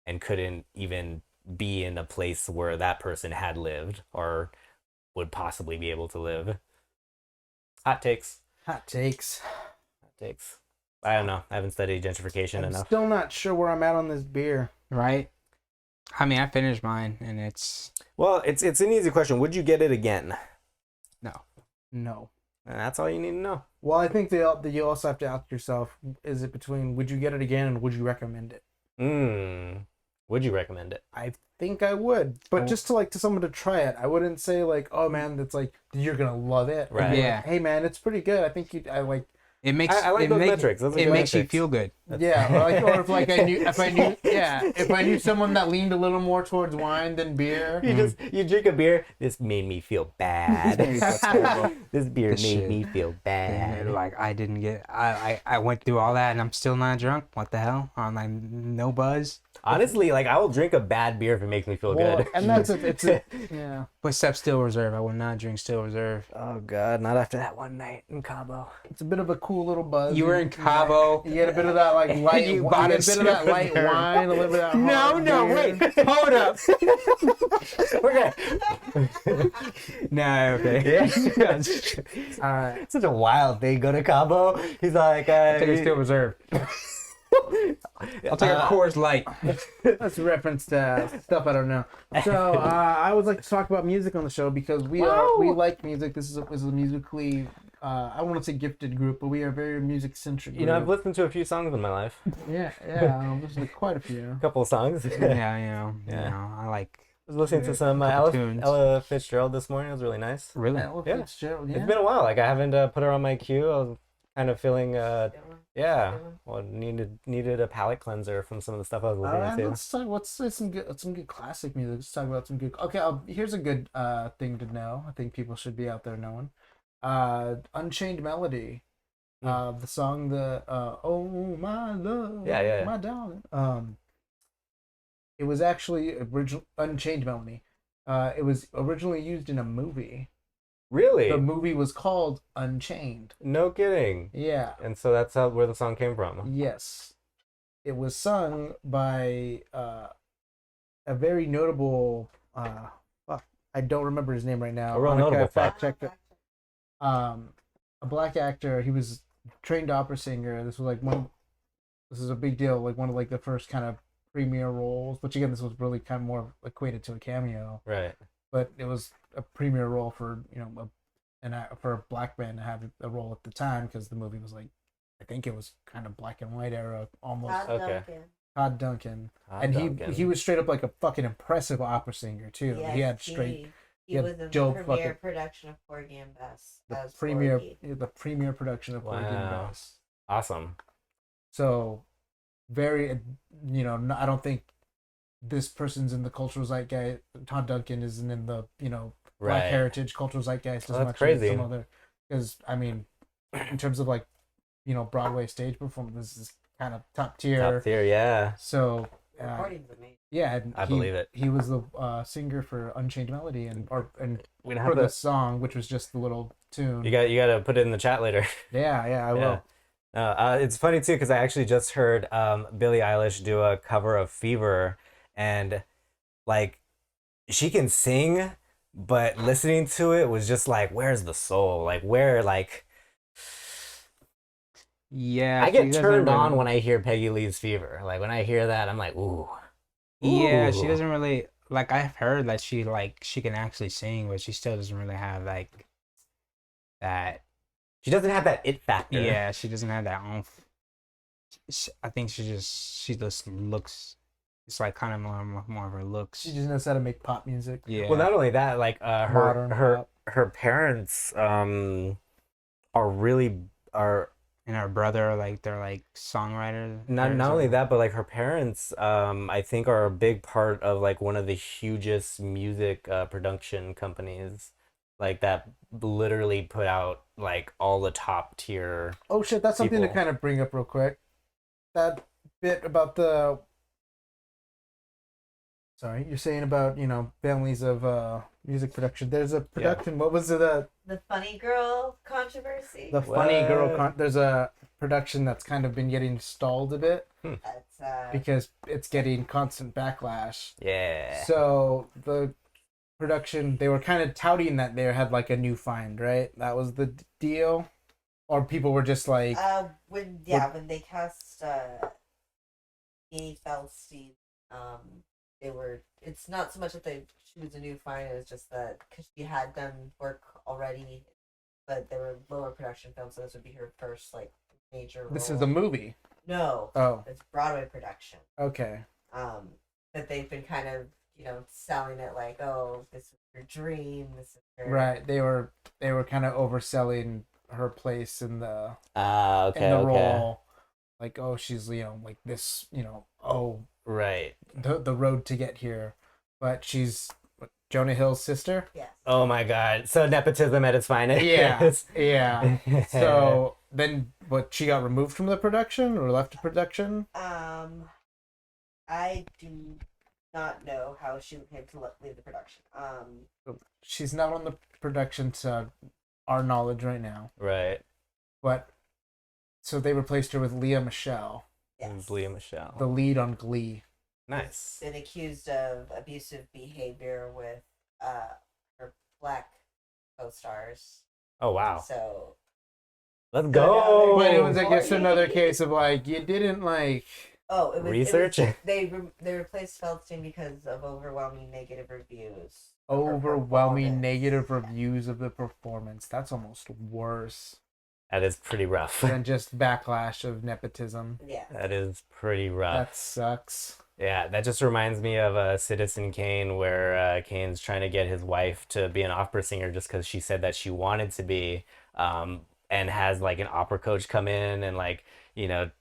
and couldn't even be in a place where that person had lived or would possibly be able to live. Hot takes. Hot takes. I don't know. I haven't studied gentrification I'm enough. still not sure where I'm at on this beer. Right. I mean, I finished mine, and it's Well, it's an easy question. Would you get it again? No. And that's all you need to know. Well, I think that you also have to ask yourself: is it between would you get it again and would you recommend it? Would you recommend it? I think I would, but just to someone to try it, I wouldn't say oh man, that's you're gonna love it. Right. Or Yeah. Hey man, it's pretty good. I think it makes I like it those make- metrics. Those are it good makes you metrics. feel good. Yeah, or if if I knew someone that leaned a little more towards wine than beer. You drink a beer. This made me feel bad. This beer This made shit. me feel And bad. like I went through all that and I'm still not drunk. What the hell? I'm like no buzz. Honestly, like I will drink a bad beer if it makes me feel Well, good. and it's a yeah. But except Still Reserve, I will not drink Still Reserve. Oh God, not after that one night in Cabo. It's a bit of a cool little buzz. You were in Cabo. You get a bit of that like light. You You bought get a bit of that light Reserve. wine, a little bit of that. No, hard no, beer. wait, hold up. Okay. No, okay. Yeah. All right. Such a wild thing. Go to Cabo. He's like, Take a Still Reserve. I'll take a Coors Light. That's a reference to stuff I don't know. So I would like to talk about music on the show because we like music. This is a musically I don't want to say gifted group, but we are very music centric. you know, I've listened to a few songs in my life. yeah, I've listened to quite a few. A couple of songs. Yeah, you Yeah. know, I like. I was listening to some Couple tunes. Ella Fitzgerald this morning. It was really nice. Really? Ella Yeah. Fitzgerald, yeah. It's been a while. Like I haven't put her on my queue. I was kind of feeling yeah. Well, needed a palate cleanser from some of the stuff I was All listening right, to. let's say some good classic music. Let's talk about some good. Okay, here's a good thing to know. I think people should be out there knowing. Unchained Melody, the song Oh My Love, Yeah. My Darling. It was actually original Unchained Melody. It was originally used in a movie. Really? The movie was called Unchained. No kidding. Yeah. And so that's where the song came from. Yes. It was sung by a very notable I don't remember his name right now. A real notable fact fuck. checked it. A black actor. He was trained opera singer. This was this is a big deal, like one of like the first kind of premier roles, which again this was really kind of more equated to a cameo. Right. But it was a premier role for for a black man to have a role at the time because the movie was like, I think it was kind of black and white era almost. Todd Duncan, he was straight up like a fucking impressive opera singer too. Yes, he had straight he was in the dope premiere fucking- production of Porgy and Bess. the as premier Porgy. the premier production of Porgy and Wow. Bess. Awesome. So very I don't think this person's in the cultural zeitgeist. Todd Duncan isn't in the Black Right. heritage cultural zeitgeist as That's much crazy. as some other, because I mean, in terms of like Broadway stage performance, this is kind of top tier. Top tier, yeah. So The recording's amazing. yeah, and I believe it. He was the singer for Unchained Melody and We're gonna for have the to. song, which was just the little tune. You got to put it in the chat later. Yeah, I will. It's funny too because I actually just heard Billie Eilish do a cover of Fever, and like she can sing, but listening to it was just like, where's the soul? Like where Yeah, I she get doesn't turned really- on when I hear Peggy Lee's Fever. Like when I hear that, I'm like, ooh. Yeah, she Ooh. doesn't really like. I've heard that she can actually sing, but she still doesn't really have like that. She doesn't have that it factor. Yeah, she doesn't have that oomph. I think she just looks. It's like kind of more of her looks. She just knows how to make pop music. Yeah. Well, not only that, like Modern her pop. her parents are and her brother, like they're like songwriters. not only that, but like her parents I think are a big part of like one of the hugest music production companies, like that literally put out like all the top tier. Oh shit, that's something to people. kind of bring up real quick. That bit about the. Sorry, you're saying about families of music production. There's a production. What was it? The Funny Girl controversy. The Funny Girl. What? There's a production that's kind of been getting stalled a bit That's because it's getting constant backlash. Yeah. So the production, they were kind of touting that they had like a new find, right? That was the deal, or people were just like, when they cast Amy Feldstein, it's not so much that she was a new find, it was just that because she had done work already, but they were lower production films, so this would be her first like major this role. is a movie. No, Oh, it's Broadway production. okay. But they've been kind of selling it like, oh, this is her dream, this is her Right. They were kind of overselling her place in the Okay. in the Okay. role. like, oh, she's, like this, oh, Right. the road to get here. But she's Jonah Hill's sister. Yes. Oh my god. So nepotism at its finest. Yeah. So then, what, she got removed from the production or left the production? I do not know how she came to leave the production. She's not on the production to our knowledge right now. Right. But so they replaced her with Leah Michele, Yes. Leah Michele. the lead on Glee. Nice. Been accused of abusive behavior with her black co-stars. Oh wow. So Let's go. But it was, I guess, another case of like, you didn't like. it was Research? They replaced Feldstein because of overwhelming negative reviews. Overwhelming negative reviews of the performance. That's almost worse That is pretty rough. than just backlash of nepotism. Yeah. That is pretty rough. That sucks. Yeah, that just reminds me of Citizen Kane, where Kane's trying to get his wife to be an opera singer just because she said that she wanted to be, and has like an opera coach come in and like,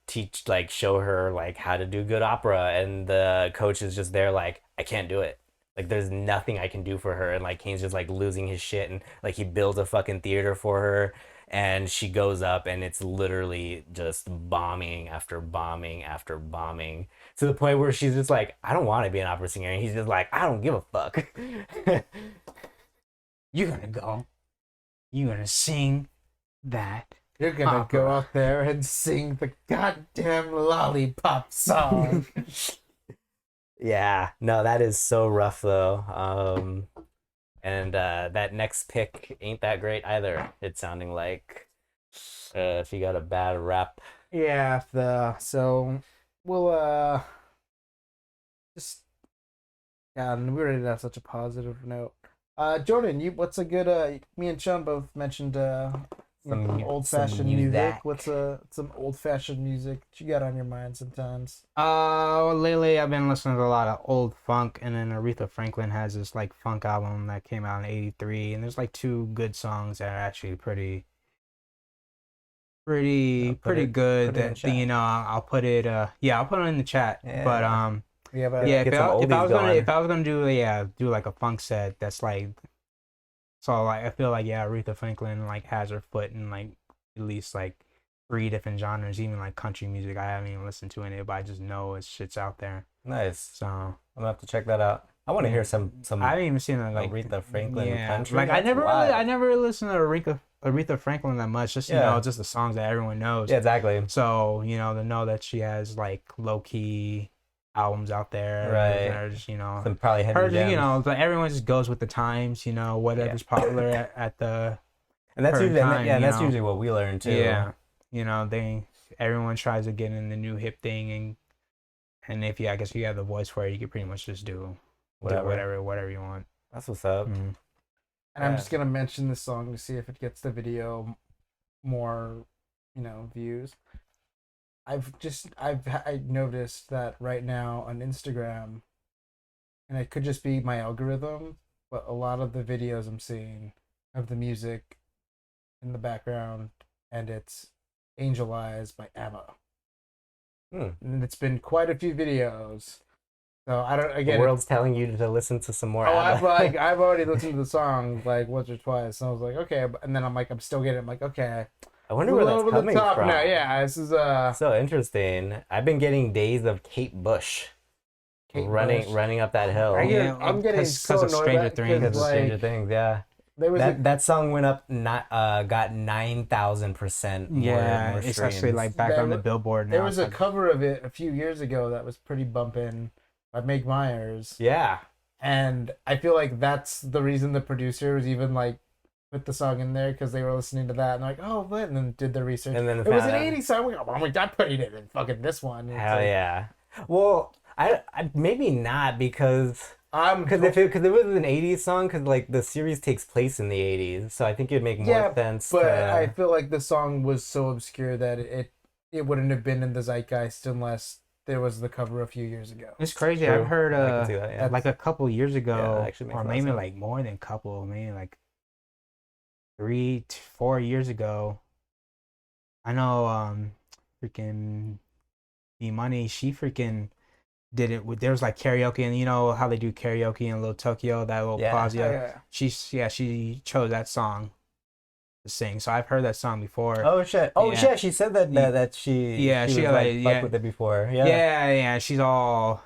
teach, like show her like how to do good opera, and the coach is just there like, I can't do it. Like there's nothing I can do for her, and like Kane's just like losing his shit, and like he builds a fucking theater for her, and she goes up and it's literally just bombing after bombing after bombing to the point where she's just like, I don't want to be an opera singer, and he's just like, I don't give a fuck. You're gonna go. You're gonna sing that. You're gonna Opera. go out there and sing the goddamn lollipop song. Yeah, no, that is so rough though. And that next pick ain't that great either. It's sounding like if you got a bad rap. Yeah, so we'll just, God, we already have such a positive note. Jordan, what's a good me and Sean both mentioned Some old fashioned some music. music. What's some old fashioned music that you got on your mind sometimes? Lately I've been listening to a lot of old funk, and then Aretha Franklin has this like funk album that came out in '83, and there's like two good songs that are actually pretty put it- good. put it in That chat. I'll put it I'll put it in the chat. Yeah. But We have a yeah, Get if some I oldies was going. gonna do like a funk set that's like, so like I feel like Aretha Franklin like has her foot in like at least like 3 different genres, even like country music. I haven't even listened to any, but I just know it's shit's out there. Nice. So I'm gonna have to check that out. I want to hear some I haven't even seen it like Aretha Franklin country. Like That's wild. I never really listened to Aretha Franklin that much. Just just the songs that everyone knows. Yeah, exactly. So to know that she has like low key albums out there, Right. that are just Some probably heavy her, jams. but everyone just goes with the times. Whatever's popular at the And that's per usually time, that's usually what we learn too. yeah. Everyone tries to get in the new hip thing, and if I guess you have the voice for it, you can pretty much just do whatever you want. That's what's up. Mhm. And I'm Yeah. just gonna mention this song to see if it gets the video more, views. I noticed that right now on Instagram, and it could just be my algorithm, but a lot of the videos I'm seeing have the music in the background, and it's Angel Eyes by Emma. And it's been quite a few videos. So I don't, The again, world's telling you to listen to some more. oh, ABBA. I've already listened to the song like once or twice, and I was like, okay, and then I'm still getting it. I'm like, okay, I wonder where that's over coming the top from. now. Yeah, this is So interesting. I've been getting days of Kate Bush Kate running Bush. up that hill. I'm getting 'cause so of annoyed Stranger that- Things. 'cause, Because of Stranger Things, yeah. There was That song went up, got 9,000% more It's actually streams. like back There on the wa- Billboard now. there was It's a like- cover of it a few years ago that was pretty bumping by Meg Myers, Yeah. and I feel like that's the reason the producers even put the song in there, because they were listening to that and like, oh, what? And then did the research. And then it was found an out. 80s song. Oh my god, putting it in fucking this one. It's Hell like, yeah. Well, I maybe not because I'm it was an 80s song, because like the series takes place in the 80s, so I think it'd make more sense. but to, I feel like the song was so obscure that it wouldn't have been in the zeitgeist unless there was the cover a few years ago. It's crazy. True. I've heard I can see that, yeah. like a couple years ago, Yeah, it actually makes or a lot of maybe sense. like more than a couple, maybe like 3 to 4 years ago. I know freaking Money, she freaking did it with, there was like karaoke, and you know how they do karaoke in Little Tokyo, that little Yeah. pause. Oh, yeah. She chose that song to sing. So I've heard that song before. Oh shit! Oh Yeah. shit! She said that she Yeah, she she was like, like yeah. fuck with it before. Yeah. Yeah, she's all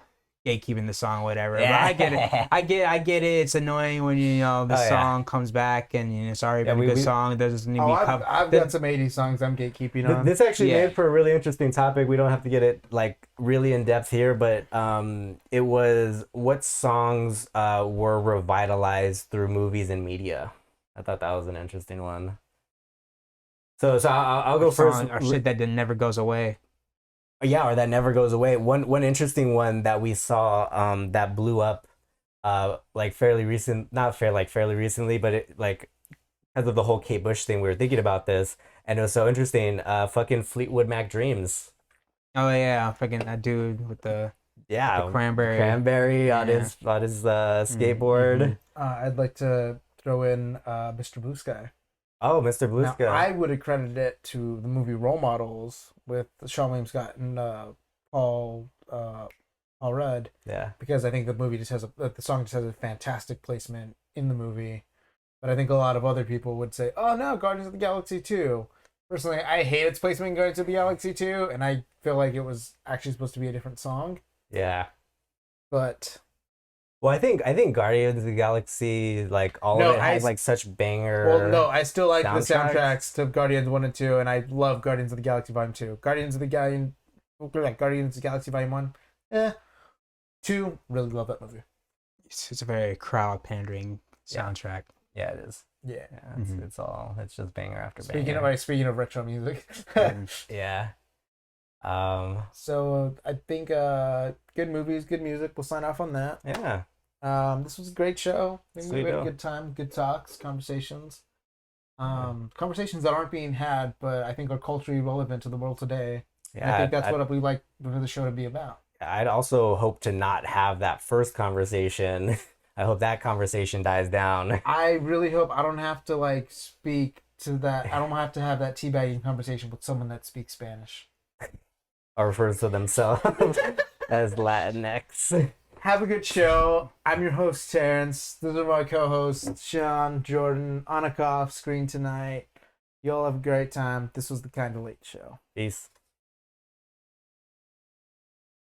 gatekeeping the song, whatever. But I get it. I get it. It's annoying when you know the Oh, yeah. song comes back and you know, it's already been Yeah, a good we- song. It doesn't need to Oh, be I've got some 80s songs I'm gatekeeping on. This actually Yeah. made for a really interesting topic. We don't have to get it like really in depth here, but it was what songs were revitalized through movies and media. I thought that was an interesting one. So I'll go first. Song or shit that never goes away. Yeah, or that never goes away. One interesting one that we saw that blew up like fairly recently, but it like because of the whole Kate Bush thing, we were thinking about this, and it was so interesting. Fucking Fleetwood Mac Dreams. Oh yeah, freaking that dude with the Yeah, cranberry. on Yeah. his skateboard. I'd like to throw in Mr. Blue Sky. Oh, Mr. Blue Now, Sky. I would accredit it to the movie Role Models with Sean William Scott and Paul Rudd, Yeah. because I think the movie just has the song just has a fantastic placement in the movie. But I think a lot of other people would say, "Oh no, Guardians of the Galaxy 2." Personally, I hate its placement in Guardians of the Galaxy 2, and I feel like it was actually supposed to be a different song. Yeah. But Well, I think Guardians of the Galaxy, like all No, of it has I- like such banger. well, no, I still like the soundtracks? soundtracks to Guardians 1 and 2, and I love Guardians of the Galaxy Volume 2. Guardians of the Galaxy Volume 1, 2, really love that movie. It's a very crowd pandering soundtrack. Yeah, it is. Yeah. Yeah, it's just banger after Speaking banger. of retro music. Yeah. So I think good movies, good music. We'll sign off on that. Yeah. This was a great show. I think we had a Sweeto. good time, good talks, conversations. Conversations that aren't being had, but I think are culturally relevant to the world today. And Yeah. I think that's what we like for the show to be about. I'd also hope to not have that first conversation. I hope that conversation dies down. I really hope I don't have to speak to that. I don't have to have that teabagging conversation with someone that speaks Spanish. Or refers to themselves as Latinx. Have a good show. I'm your host, Terence. These are my co-hosts, Sean, Jordan, Anika, Offscreen tonight. You all have a great time. This was the Kind of Late Show. Peace.